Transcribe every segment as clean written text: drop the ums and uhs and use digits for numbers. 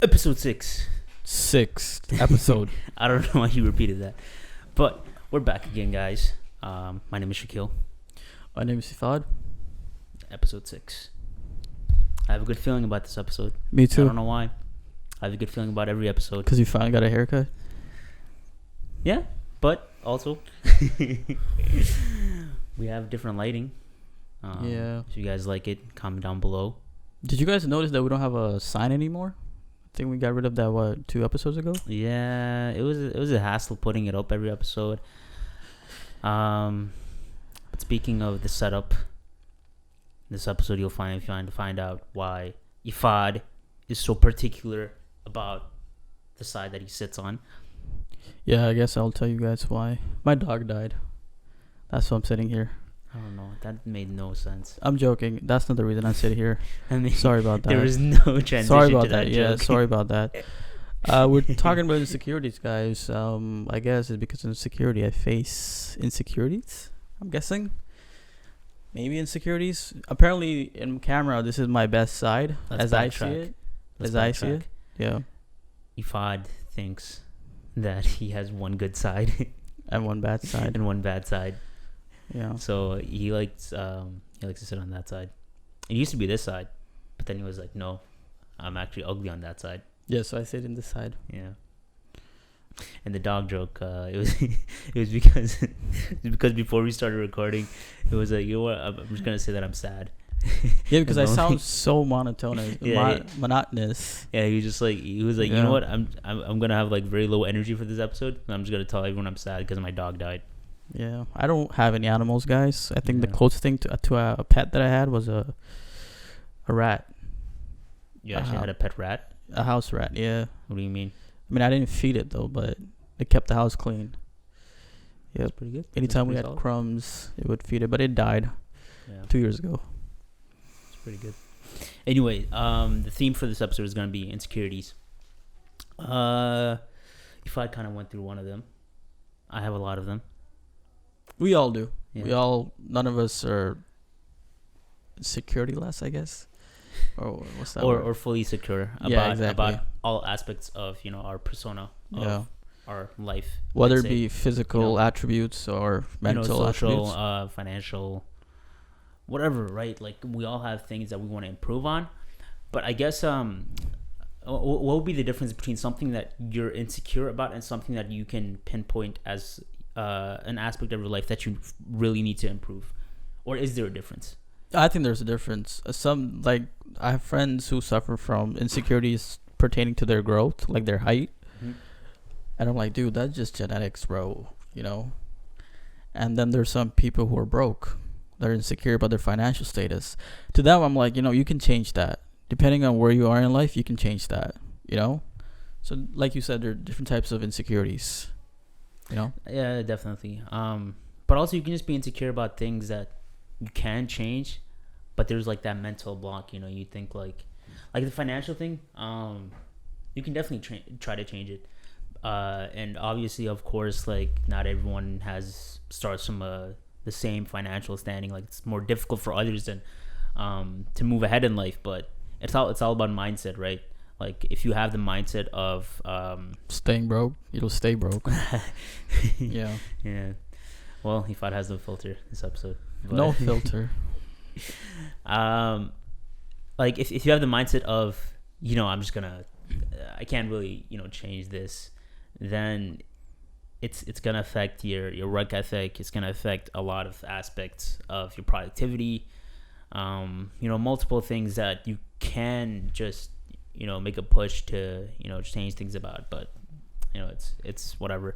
Episode 6. Sixth episode. I don't know why you repeated that. But we're back again, guys. My name is Shaquille. My name is Sifad. Episode 6. I have a good feeling about this episode. Me too. I don't know why. I have a good feeling about every episode. Because you finally got a haircut. Yeah, but also we have different lighting. Yeah. If you guys like it, comment down below. Did you guys notice that we don't have a sign anymore? I think we got rid of that, 2 episodes ago? Yeah, it was a hassle putting it up every episode. But speaking of the setup, this episode you'll find out why Ifad is so particular about the side that he sits on. Yeah, I guess I'll tell you guys why. My dog died. That's why I'm sitting here. I don't know. That made no sense. I'm joking. That's not the reason I sit here. I mean, sorry about that. There was no transition sorry about to that Yeah, joke. sorry about that. We're talking about insecurities, guys. I guess it's because of insecurity. I face insecurities, I'm guessing. Maybe insecurities. Apparently, in camera, this is my best side. Let's as I backtrack. see it. Let's As I see backtrack. it. Yeah. Ifad thinks that he has one good side And one bad side. and one bad side. Yeah. So he likes to sit on that side. It used to be this side, but then he was like, no, I'm actually ugly on that side. Yeah, so I sit in this side. Yeah. And the dog joke, it was because before we started recording, it was like, you know what, I'm just gonna say that I'm sad. Yeah, because I Lonely. sound so monotonous, Yeah. monotonous. Yeah, he was like, you Yeah. know what, I'm gonna have like very low energy for this episode. And I'm just gonna tell everyone I'm sad because my dog died. Yeah, I don't have any animals, guys. I think the Yeah. closest thing to a pet that I had was a rat, You actually had a pet rat? a house rat. Yeah, What do you mean? I mean I didn't feed it though, but it kept the house clean. Yep. That's pretty good. Anytime we That's had pretty solid. crumbs, it would feed it, but it died Yeah. 2 years ago. It's pretty good. Anyway, the theme for this episode is going to be insecurities. If I kind of went through one of them, I have a lot of them. We all do. Yeah. None of us are security-less, I guess. Or what's that? or fully secure about Yeah, exactly. about all aspects of our persona of Yeah. our life, Whether let's it say. be physical attributes or mental social, attributes. financial, whatever, right? Like we all have things that we want to improve on, but I guess what would be the difference between something that you're insecure about and something that you can pinpoint as an aspect of your life that you really need to improve? Or is there a difference? I think there's a difference. I have friends who suffer from insecurities pertaining to their growth, like their height. Mhm. And I'm like, dude, that's just genetics, bro. You know? And then there's some people who are broke. They're insecure about their financial status. To them, I'm like, you can change that. Depending on where you are in life, you can change that. So like you said, there are different types of insecurities. Yeah, definitely. But also you can just be insecure about things that you can change, but there's like that mental block. You think like the financial thing. You can definitely try to change it. And obviously, of course, like not everyone starts from the same financial standing. Like it's more difficult for others than to move ahead in life. But it's all about mindset, right? Like if you have the mindset of Staying broke, you'll stay broke. Yeah. Yeah. Well, Ifad has no filter this episode. But, No filter. like if you have the mindset of, I'm just gonna, I can't really, change this, then it's gonna affect your work ethic. It's gonna affect a lot of aspects of your productivity. Multiple things that you can just, make a push to, change things about, but it's whatever.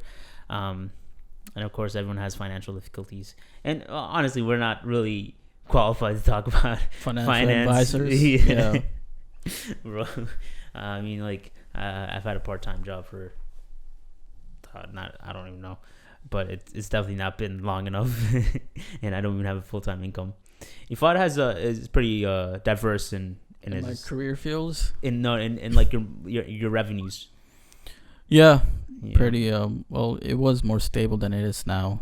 And of course, everyone has financial difficulties. And honestly, we're not really qualified to talk about Financial finance. advisors. Yeah. Bro, I mean, like, I've had a part-time job for I don't even know, but it's definitely not been long enough, and I don't even have a full-time income. Ifad is pretty diverse in In my his career fields. in like your revenues. Yeah. Yeah. Pretty well, it was more stable than it is now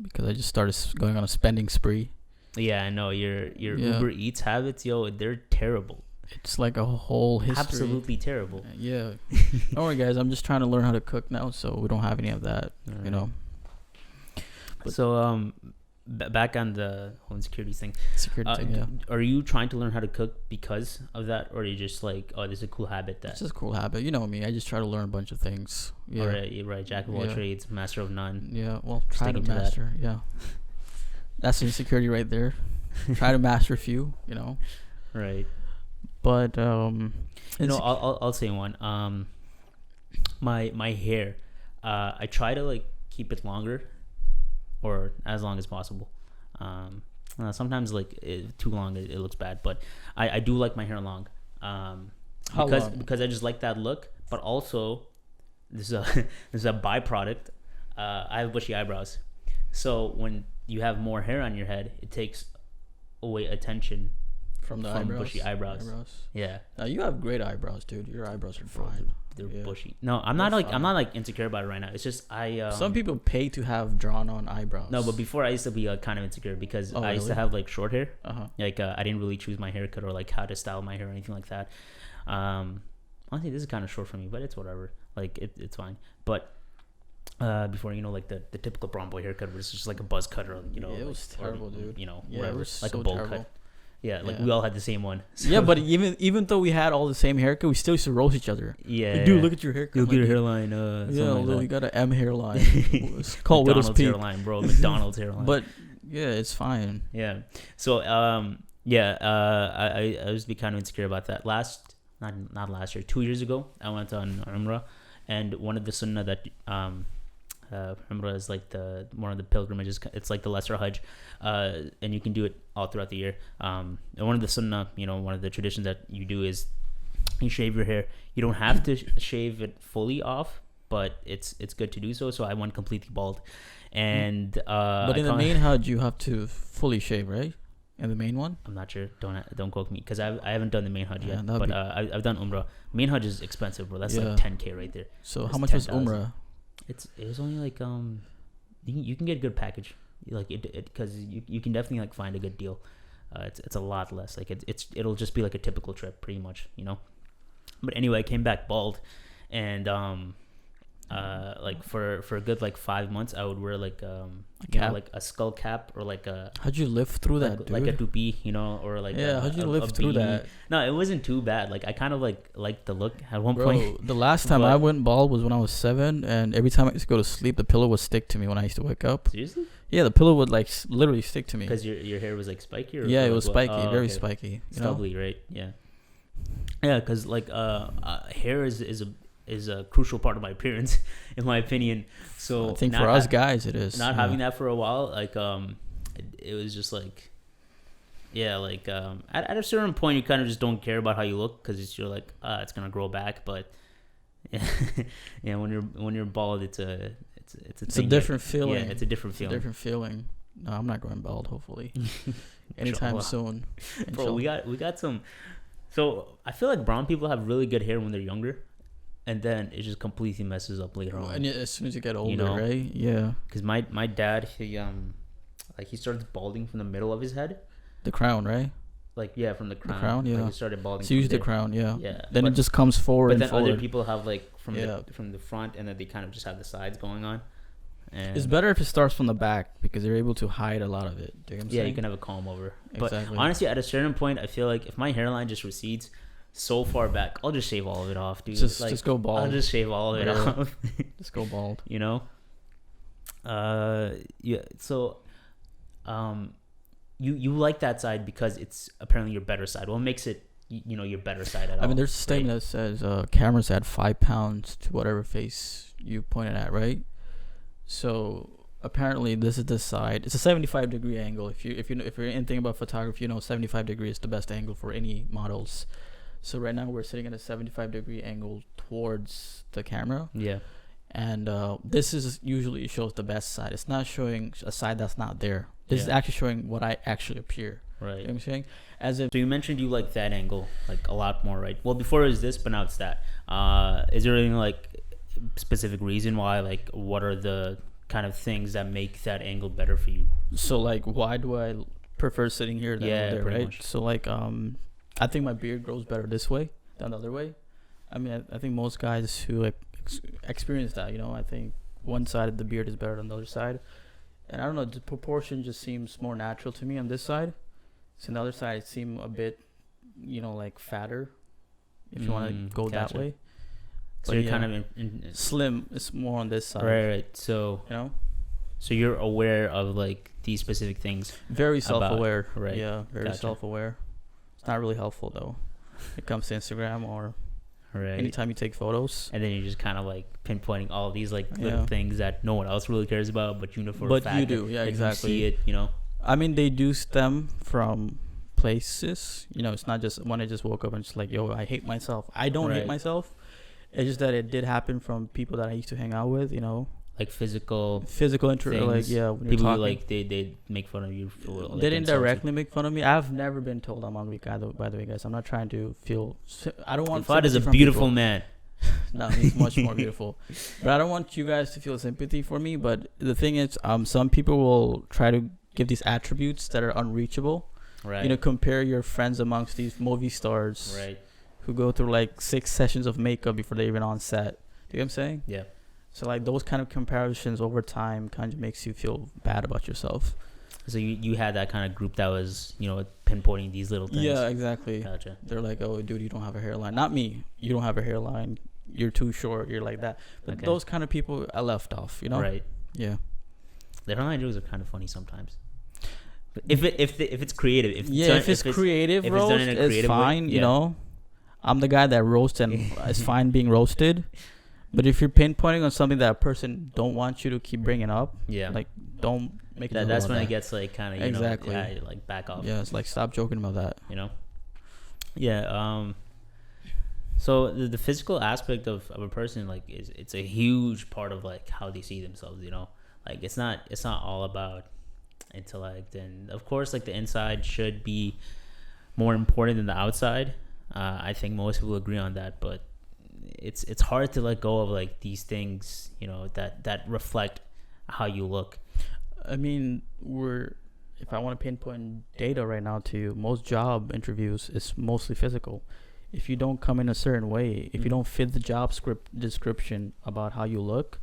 because I just started going on a spending spree. Yeah, I know your Yeah. Uber Eats habits, yo, they're terrible. It's like a whole history. Absolutely terrible. Yeah. Don't worry, guys. I'm just trying to learn how to cook now, so we don't have any of that. All You know. right. So back on the whole insecurities thing. Security thing. Yeah. Are you trying to learn how to cook because of that, or are you just like, oh, this is a cool habit that? It's just a cool habit. You know me. I just try to learn a bunch of things. Yeah. All right, you're right. Jack of all Yeah. trades, master of none. Yeah. Well, try to Sticking to that. master. Yeah. That's insecurity right there. Try to master a few. You know. Right. But You know, I'll say one. My hair, I try to like keep it longer, or as long as possible. Sometimes like too long, it looks bad. But I do like my hair long. How Because long? because I just like that look. But also, this is a this is a byproduct. I have bushy eyebrows, so when you have more hair on your head, it takes away attention from the from eyebrows. bushy eyebrows. Yeah. You have great eyebrows, dude. Your eyebrows are fine. They're Yeah. bushy. No, I'm not They're like I'm fine. not like insecure about it right now. It's just I. Some people pay to have drawn on eyebrows. No, but before I used to be kind of insecure because Oh, I used to really? have like short hair. Uh-huh. Like I didn't really choose my haircut or like how to style my hair or anything like that. Honestly, this is kind of short for me, but it's whatever. Like it's fine. But before, you know, like the typical brown boy haircut where it's just like a buzz cut or you know, Yeah, it was like, terrible, or, dude. You know, Yeah, whatever, it was like so a bowl terrible. cut. Yeah, like Yeah. we all had the same one. Yeah, but even though we had all the same haircut, we still used to roast each other. Yeah, Like, dude, look at your haircut. Look at Like, your hairline. Yeah, Something well, like you that. got an M hairline. It's called Widow's McDonald's Peak. hairline, bro. McDonald's hairline. But yeah, it's fine. Yeah. So I used to be kind of insecure about that. Not last year, 2 years ago, I went on Umrah, and one of the sunnah that Umrah is like one of the pilgrimages. It's like the lesser Hajj, and you can do it all throughout the year. And one of the sunnah, you know, one of the traditions that you do is you shave your hair. You don't have to shave it fully off, but it's good to do so. So I went completely bald, and But in the main Hajj, you have to fully shave, right? In the main one? I'm not sure. Don't quote me because I haven't done the main Hajj Yeah, yet. that'd But be- I've done Umrah. Main Hajj is expensive, bro. That's Yeah. like 10K right there. So It's how much was 10,000. Umrah? It was only like you can get a good package, like it because you can definitely like find a good deal. It's a lot less. Like it'll just be like a typical trip, pretty much, you know. But anyway, I came back bald, and like for a good like 5 months, I would wear like you know, cap? like a skull cap or like a How'd you live through that, dude? like a toupee, you know, or like Yeah, how'd you live through beanie. that? No, it wasn't too bad. Like I kind of liked the look at one Bro, point. the last time I But- went bald was when I was 7, and every time I used to go to sleep, the pillow would stick to me when I used to wake up. Seriously? Yeah, the pillow would like literally stick to me. Because your hair was like spiky, or Yeah, it or was what? spiky, Oh, very okay. spiky. You know? Stubbly, right? Yeah. Yeah, because like hair is a crucial part of my appearance, in my opinion. So I think not for us ha- guys, it is. not yeah. having that for a while, like it was just like, yeah, like at a certain point, you kind of just don't care about how you look because you're like, it's gonna grow back, but yeah, when you're bald, it's a thing different feeling. Yeah, it's a different It's a feeling. different feeling. No, I'm not going bald. Hopefully, anytime Inshallah. soon. Bro, we got some. So I feel like brown people have really good hair when they're younger, and then it just completely messes up later on. And as soon as you get older, know? right? Yeah, Because my dad, he started balding from the middle of his head, the crown, right? like from the crown. crown, yeah. Like he started balding. So you use from the there. crown, yeah. Yeah. Then but, it just comes forward But and then forward. other people have like from Yeah. the front, and then they kind of just have the sides going on. And It's better if it starts from the back because they're able to hide a lot of it. Do you know what I'm Yeah, saying? you can have a comb over. Exactly. But honestly, at a certain point, I feel like if my hairline just recedes so far back, I'll just shave all of it off, dude. Just go bald. I'll just shave all of it Yeah. off. Just go bald. You know. Yeah. So, you like that side because it's apparently your better side. What makes it, your better side at all? I mean, there's a statement that says cameras add 5 pounds to whatever face you pointed at, right? So apparently, this is the side. It's a 75-degree angle. If you're anything about photography, 75 degrees is the best angle for any models. So right now we're sitting at a 75-degree angle towards the camera. Yeah. And this is usually shows the best side. It's not showing a side that's not there. This is Yeah. actually showing what I actually appear. You know Right. what I'm saying? As if So you mentioned you like that angle like a lot more, right? Well, before it was this, but now it's that. Is there any like specific reason why? Like, what are the kind of things that make that angle better for you? so like why do I prefer sitting here than Yeah, over there, pretty right? much. So like I think my beard grows better this way than the other way. I mean, I think most guys who like experience that, I think one side of the beard is better than the other side. And I don't know, the proportion just seems more natural to me on this side. So on the other side, it seems a bit, like fatter, if you want to go gotcha. that way. So But you're kind of slim is more on this side. right. So so you're aware of like these specific things. Very self-aware. Right. Yeah, very Gotcha. self-aware. It's not really helpful though. It comes to Instagram or Right. anytime you take photos. And then you're just kind of like pinpointing all these like little Yeah. things that no one else really cares about, but you know for a But fact you do, that, yeah, like, exactly. You see it, I mean, they do stem from places. It's not just when I just woke up and just like, yo, I hate myself. I don't hate Right. myself. It's just that it did happen from people that I used to hang out with. like physical Physical things. like when People you're who, talking. like they make fun of you for like, They didn't insult you. directly make fun of me. I've never been told I'm ugly, by the way, guys. I'm not trying to feel. I don't want. Fuad is a sympathy from beautiful people. man. No, he's much more beautiful. But I don't want you guys to feel sympathy for me. But the thing is, some people will try to give these attributes that are unreachable. Right. Compare your friends amongst these movie stars Right. who go through like 6 sessions of makeup before they're even on set. Do you know what I'm saying? Yeah. So like those kind of comparisons over time kind of makes you feel bad about yourself. So you had that kind of group that was pinpointing these little things. Yeah, exactly. Gotcha. They're like, oh, dude, you don't have a hairline. Not me. You don't have a hairline. You're too short. You're like that. But Okay. those kind of people I left off, Right. Yeah. The hairline jokes are kind of funny sometimes. But if it's creative, if If it's creative, if it's done roast, in a it's creative way, fine. yeah. I'm the guy that roasts and it's fine being roasted. But if you're pinpointing on something that a person don't want you to keep bringing up, yeah, like don't make it. that's when that. it gets like kind of Exactly. like back off. Yeah, it's like stop joking about that. Yeah. So the physical aspect of a person like it's a huge part of like how they see themselves. Like it's not all about intellect, and of course like the inside should be more important than the outside. I think most people agree on that, but it's hard to let go of like these things that reflect how you look. I mean, if I want to pinpoint data right now to you, most job interviews is mostly physical. If you don't come in a certain way, if you don't fit the job script description about how you look,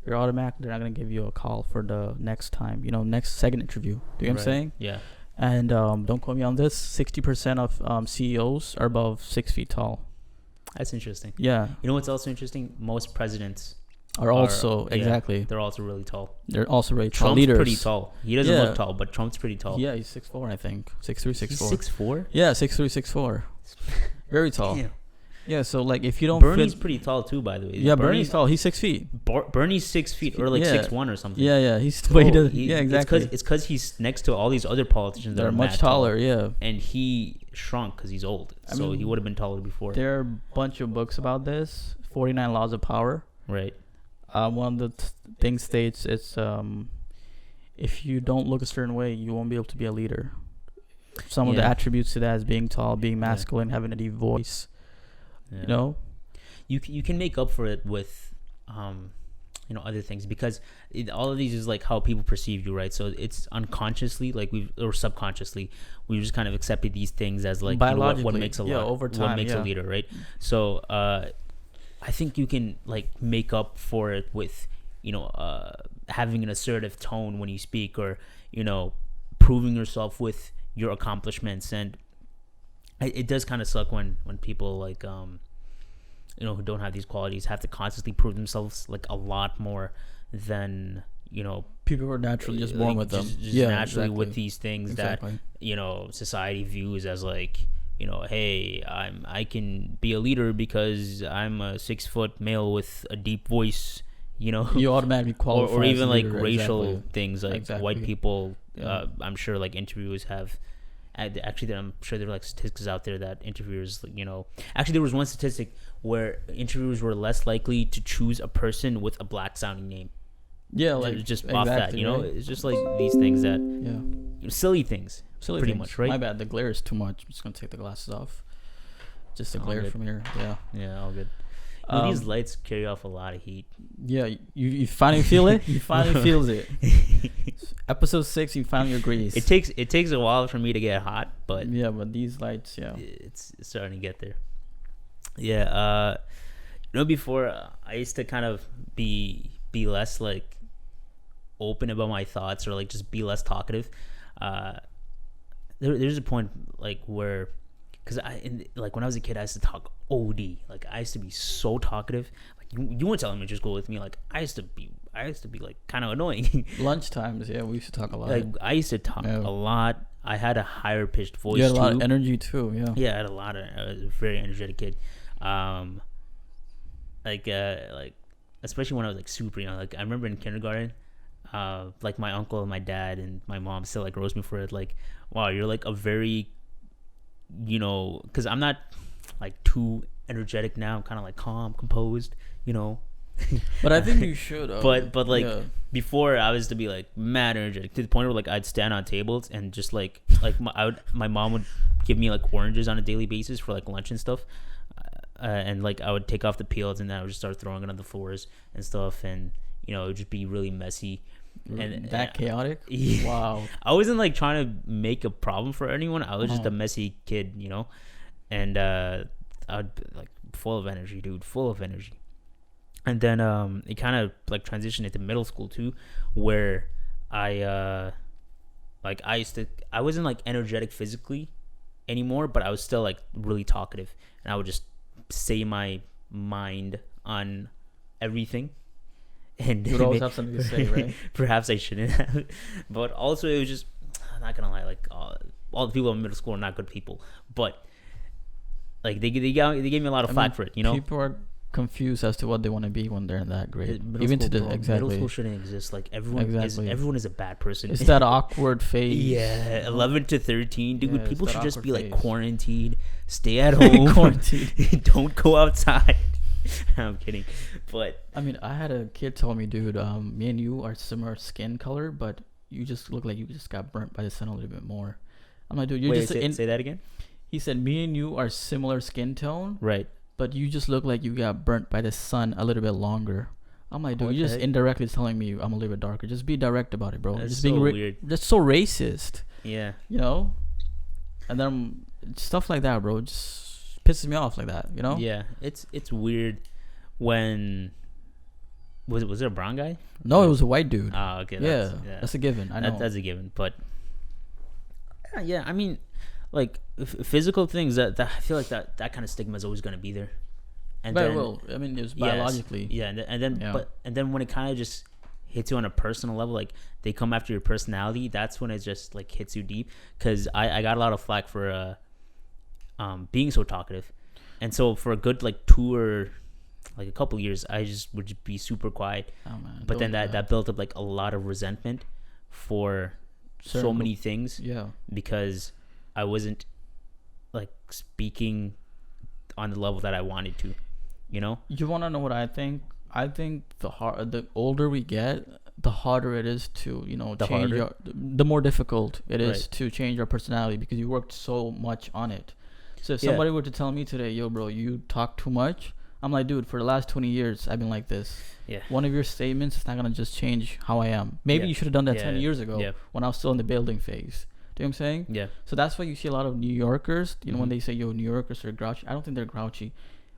you're automatically not going to give you a call for the next time, next second interview. Do you know what I'm saying? Yeah. And don't quote me on this, 60% of CEOs are above 6 feet tall. That's interesting. Yeah. You know what's also interesting? Most presidents Are also, exactly. they're also really tall. They're also really tall Trump's leaders. pretty tall. He doesn't Yeah. look tall, but Trump's pretty tall. Yeah, he's 6'4", I think. 6'3", 6'4". He's 6'4"? Yeah, 6'3", 6'4". Very tall. Damn. Yeah, so like if you don't Bernie's fit, pretty tall too, by the way. yeah, Bernie's tall. He's 6 feet. Bernie's 6 feet or like Yeah. 6'1" or something. Yeah, he's Bro, yeah, exactly. It's because he's next to all these other politicians that They're are much mad tall. taller. Yeah, And he shrunk because he's old. I So mean, he would have been taller before. there are a bunch of books about this. 49 Laws of Power. Right. One of the things states it's if you don't look a certain way, you won't be able to be a leader. Some of the Yeah. attributes to that is being tall, being masculine, having a deep voice. Yeah. You can make up for it with other things, because all of these is like how people perceive you, right? So it's unconsciously or subconsciously we just kind of accepted these things as like what makes a over time, what makes a leader, right? So I think you can like make up for it with having an assertive tone when you speak, or proving yourself with your accomplishments. And it does kind of suck when people like who don't have these qualities have to constantly prove themselves like a lot more than people who are naturally just born with them. Just Yeah, naturally exactly. with these things that society views as like hey, I can be a leader because I'm a 6 foot male with a deep voice. You automatically qualify, or even as a like leader, racial exactly. things, like Exactly. white people. Yeah. I'm sure like interviewers have. Actually, I'm sure there are like statistics out there that interviewers, actually there was one statistic where interviewers were less likely to choose a person with a black sounding name. Yeah, like just off that, right? it's just like these things that silly things, Silly pretty things. much, right? My bad, the glare is too much. I'm just gonna take the glasses off. Just the All glare good. from here. Yeah. Yeah, all good. These lights carry off a lot of heat. Yeah, you finally feel it. You finally feels it. Episode 6, you finally agrees. It takes a while for me to get hot, but yeah, but these lights, yeah, it's starting to get there. Yeah, before I used to kind of be less like open about my thoughts, or like just be less talkative. There's a point like where, because like when I was a kid, I used to talk OD. Like I used to be so talkative. Like you went to elementary school with me. Like I used to be like kind of annoying. Lunchtimes, yeah, we used to talk a lot. Like I used to talk a lot. I had a higher pitched voice. You had a lot of energy too. Yeah. Yeah, I had a lot of. I was a very energetic kid. Like especially when I was like super young. Like I remember in kindergarten, like my uncle and my dad and my mom still like roast me for it. Like, wow, you're like a very, because I'm not like too energetic now. I'm kind of like calm, composed, But I think you should. But like before, I was to be like mad energetic to the point where like I'd stand on tables and just like my mom would give me like oranges on a daily basis for like lunch and stuff. And like I would take off the peels and then I would just start throwing it on the floors and stuff, and it would just be really messy and that chaotic. Yeah. Wow. I wasn't like trying to make a problem for anyone. I was just a messy kid, and I'd be like full of energy, dude, full of energy. And then it kind of like transitioned into middle school too, where I wasn't like energetic physically anymore, but I was still like really talkative, and I would just say my mind on everything, and you would always have something to say, right? Perhaps I shouldn't have, but also it was just, I'm not gonna lie, like all the people in middle school are not good people, but like they gave me a lot of flack for it, People are confused as to what they want to be when they're in that grade. Even school, to the middle school shouldn't exist. Like everyone is a bad person. It's that awkward phase. Yeah, 11 to 13, dude. Yeah, people should just be like phase. quarantined, stay at home, Quarantined. don't go outside. I'm kidding, but I mean, I had a kid tell me, dude, me and you are similar skin color, but you just look like you just got burnt by the sun a little bit more. I'm like, dude, say that again. He said, me and you are similar skin tone, right? But you just look like you got burnt by the sun a little bit longer. I'm like, dude, you're just indirectly telling me I'm a little bit darker. Just be direct about it, bro. That's just so being weird. That's so racist. Yeah. And then stuff like that, bro, just pisses me off like that. Yeah, it's weird. When was it a brown guy? No, it was a white dude. Oh, okay. That's a given. I know. That's a given, but yeah, I mean, like physical things that I feel like that kind of stigma is always going to be there. And but well, I mean, it's biologically. Yeah, and then when it kind of just hits you on a personal level, like they come after your personality, that's when it just like hits you deep. Because I got a lot of flack for being so talkative, and so for a good like 2 or like a couple years, I just would be super quiet. Oh, man, but then that built up like a lot of resentment for so many things. Yeah, because I wasn't like speaking on the level that I wanted to, You want to know what I think? I think the older we get, the harder it is to, change the more difficult it is to change your personality, because you worked so much on it. So if somebody were to tell me today, yo, bro, you talk too much, I'm like, dude, for the last 20 years, I've been like this. Yeah. One of your statements is not going to just change how I am. Maybe you should have done that 10 years ago when I was still in the building phase. Do you know what I'm saying? Yeah. So that's why you see a lot of New Yorkers, when they say, yo, New Yorkers are grouchy. I don't think they're grouchy.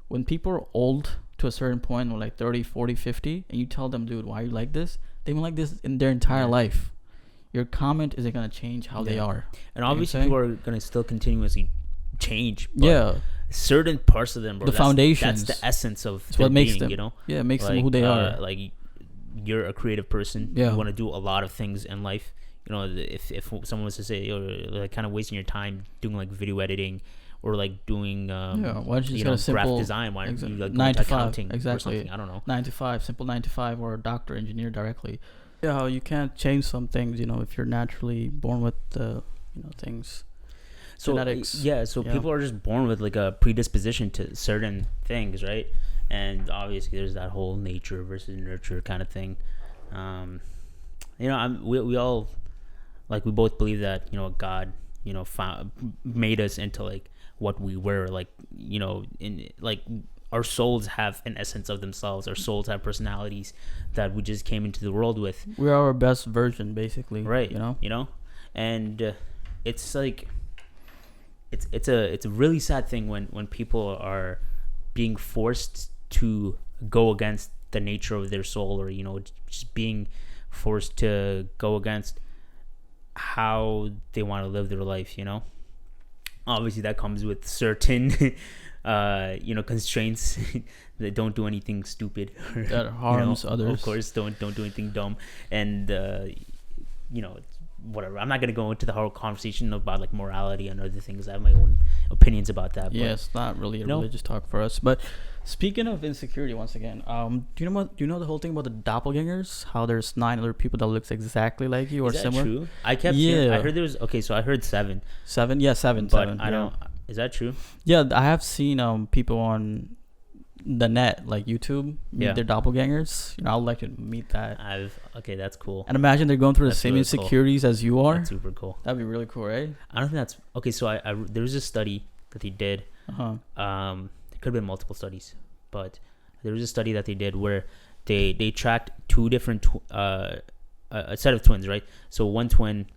When people are old to a certain point, or like 30, 40, 50, and you tell them, dude, why are you like this? They've been like this in their entire life. Your comment isn't going to change how they are. And obviously people are going to still continuously change. But certain parts of them, bro, the foundations. That's the essence of what makes being, them. Yeah, it makes them who they are. Like you're a creative person. Yeah. You want to do a lot of things in life. If someone was to say, you're like kind of wasting your time doing like video editing or like doing why don't you just graphic design, why don't you like 9 to 5 accounting exactly or something? I don't know. 9 to 5, simple 9 to 5, or a doctor, engineer directly. Yeah, you can't change some things, if you're naturally born with the things. So genetics. People are just born with like a predisposition to certain things, right? And obviously there's that whole nature versus nurture kind of thing. We all, like, we both believe that God made us into like what we were, like in like our souls have an essence of themselves. Our souls have personalities that we just came into the world with. We are our best version, basically. Right. And it's like it's a really sad thing when people are being forced to go against the nature of their soul, or just being forced to go against how they want to live their life. Obviously that comes with certain constraints that don't do anything stupid that harms others. Of course, don't do anything dumb. And whatever, I'm not going to go into the whole conversation about like morality and other things. I have my own opinions about that. Yeah, it's not really a religious talk for us. But speaking of insecurity, once again, do you know the whole thing about the doppelgangers? How there's 9 other people that looks exactly like you or Is that similar? True? I heard there was, so I heard 7. 7? Yeah, 7. But 7. I don't. Is that true? Yeah, I have seen people on the net, like YouTube, meet their doppelgangers. I'd like to meet that. Okay, that's cool. And imagine they're going through the same really insecurities as you are. That's super cool. That'd be really cool, right? I don't think that's okay. So I there was a study that they did. Uh-huh. There could have been multiple studies, but there was a study that they did where they tracked 2 different a set of twins, right? So one twin,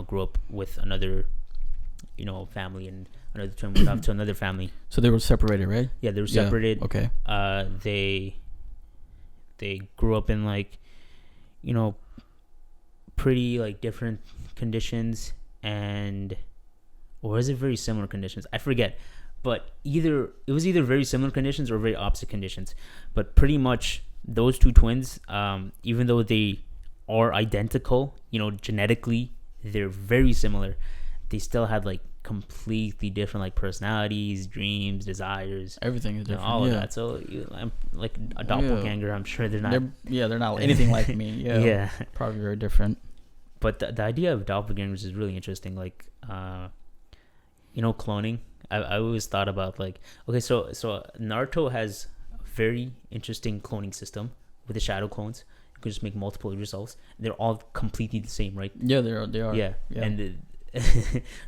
grew up with another, family, and another twin went off to another family. So they were separated, right? Yeah, they were separated. Okay. They grew up in like, pretty like different conditions, or is it very similar conditions? I forget, but it was either very similar conditions or very opposite conditions. But pretty much those 2 twins, even though they are identical, genetically they're very similar, they still had like completely different like personalities, dreams, desires. Everything is different. All of that. So I'm like a doppelganger. I'm sure they're not. They're not anything like me. Yeah. Yeah. Probably very different. But the idea of doppelgangers is really interesting. Like, cloning. I always thought about like, okay, so Naruto has a very interesting cloning system with the shadow clones. You can just make multiple yourselves. They're all completely the same, right? Yeah, they are. Yeah. And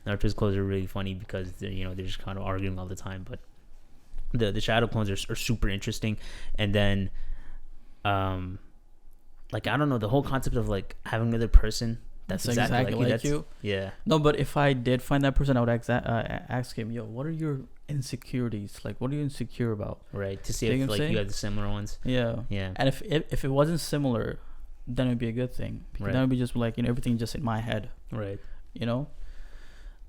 Naruto's clones are really funny because they're just kind of arguing all the time. But the shadow clones are super interesting. And then, like, I don't know, the whole concept of like having another person that's exactly like you. Yeah. No, but if I did find that person, I would ask him, yo, what are your insecurities? Like, what are you insecure about? Right. To see if like you have the similar ones. Yeah. Yeah. And if it wasn't similar, then it'd be a good thing. Right. Then it'd be just like, everything just in my head. Right.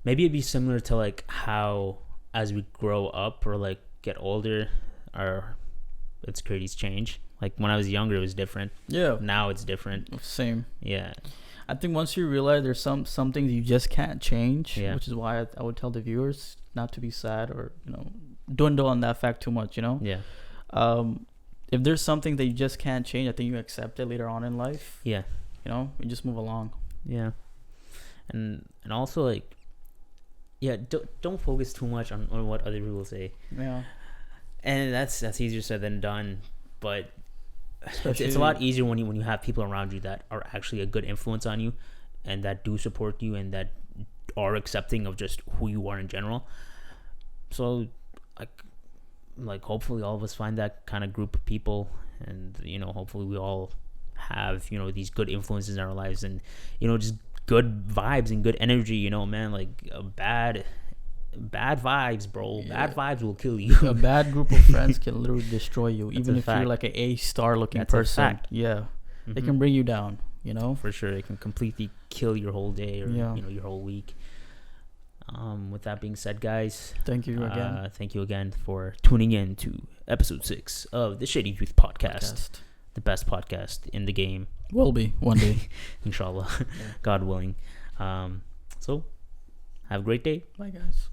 Maybe it'd be similar to like how as we grow up or like get older, our insecurities change. Like when I was younger, it was different. Yeah. Now it's different. Same. Yeah. I think once you realize there's some things you just can't change, which is why I would tell the viewers not to be sad or dwindle on that fact too much. Yeah. If there's something that you just can't change, I think you accept it later on in life. Yeah. You just move along. Yeah. And also like, yeah, don't focus too much on what other people say. Yeah. And that's easier said than done, but it's a lot easier when you have people around you that are actually a good influence on you and that do support you and that are accepting of just who you are in general. So like hopefully all of us find that kind of group of people, and hopefully we all have these good influences in our lives, and just good vibes and good energy. Man, like bad vibes, bro. Yeah. Bad vibes will kill you. A bad group of friends can literally destroy you. Even if you're like an A-star looking That's person. A fact. Yeah. Mm-hmm. They can bring you down, For sure. It can completely kill your whole day or your whole week. With that being said, guys, thank you again. Thank you again for tuning in to episode 6 of the Shady Youth Podcast. The best podcast in the game. Will be one day. Inshallah. Yeah. God willing. So have a great day. Bye, guys.